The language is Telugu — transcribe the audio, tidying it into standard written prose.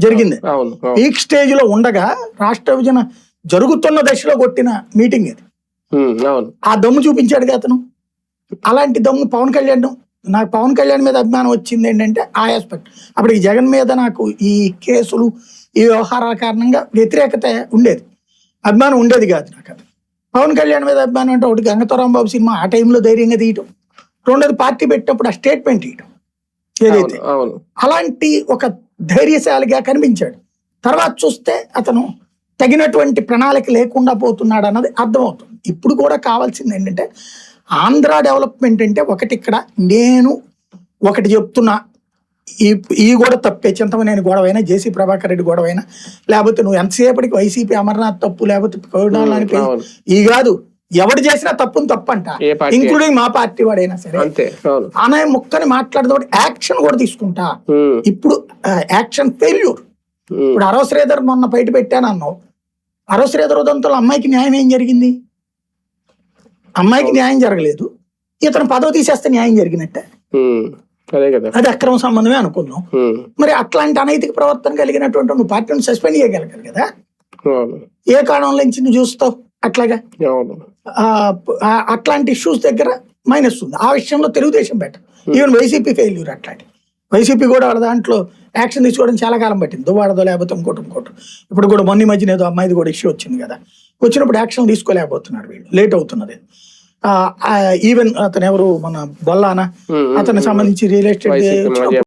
జరిగింది. పీక్ స్టేజ్ లో ఉండగా రాష్ట్ర విభజన జరుగుతున్న దశలో కొట్టిన మీటింగ్ ఇది. ఆ దమ్ము చూపించాడు అతను. అలాంటి దమ్ము పవన్ కళ్యాణ్, నాకు పవన్ కళ్యాణ్ మీద అభిమానం వచ్చింది ఏంటంటే ఆ ఆస్పెక్ట్. అప్పుడు ఈ జగన్ మీద నాకు ఈ కేసులు ఈ వ్యవహారాల కారణంగా వ్యతిరేకత ఉండేది, అభిమానం ఉండేది కాదు నాకు. అది పవన్ కళ్యాణ్ మీద అభిమానం అంటే ఒకటి గంగతోరాంబాబు సినిమా ఆ టైంలో ధైర్యంగా తీయటం, రెండోది పార్టీ పెట్టినప్పుడు ఆ స్టేట్మెంట్ ఇవ్వటం ఏదైతే, అలాంటి ఒక ధైర్యశాలిగా కనిపించాడు. తర్వాత చూస్తే అతను తగినటువంటి ప్రణాళిక లేకుండా పోతున్నాడు అన్నది అర్థమవుతుంది. ఇప్పుడు కూడా కావాల్సింది ఏంటంటే ఆంధ్ర డెవలప్మెంట్ అంటే ఒకటి, ఇక్కడ నేను ఒకటి చెప్తున్నా, ఈ కూడా తప్పే, చింతమనేని గొడవైనా, జేసీ ప్రభాకర్ రెడ్డి గొడవైనా, లేకపోతే నువ్వు ఎంతసేపటికి వైసీపీ అమర్నాథ్ తప్పు, లేకపోతే ఈ కాదు, ఎవడు చేసినా తప్పుని తప్పంట, ఇంక్లూడింగ్ మా పార్టీ వాడైనా సరే అనే ముక్కని మాట్లాడదు. యాక్షన్ కూడా తీసుకుంటా. ఇప్పుడు యాక్షన్ ఫెయిల్యూర్. ఇప్పుడు అరవ శ్రీధర్ మొన్న బయట పెట్టాను అన్నావు. అరవ శ్రీధర్ ఉదంతో అమ్మాయికి న్యాయం ఏం జరిగింది? అమ్మాయికి న్యాయం జరగలేదు, ఇతను పదవి తీసేస్తే న్యాయం జరిగినట్టే. అది అక్రమ సంబంధమే అనుకుందాం. మరి అట్లాంటి అనైతిక ప్రవర్తన కలిగినటువంటి నువ్వు పార్టీని సస్పెండ్ చేయగలగాలి కదా. ఏ కారణంలో నుంచి నువ్వు చూస్తావు అట్లాగా? అట్లాంటి ఇష్యూస్ దగ్గర మైనస్ ఉంది. ఆ విషయంలో Telugu Desam better, even YCP failure. అట్లాంటి వైసీపీ కూడా వాళ్ళ దాంట్లో యాక్షన్ తీసుకోవడం చాలా కాలం పట్టింది, దువ్వాడదో లేకపోతే ఇంకోటి. ఇప్పుడు కూడా మొన్న మధ్యన ఏదో అమ్మాయిది కూడా ఇష్యూ వచ్చింది కదా, వచ్చినప్పుడు యాక్షన్ తీసుకోలేకపోతున్నారు వీళ్ళు, లేట్ అవుతున్నది. ఈవెన్ అతను ఎవరు మన బొల్లానా, అతనికి సంబంధించి రియల్ ఎస్టేట్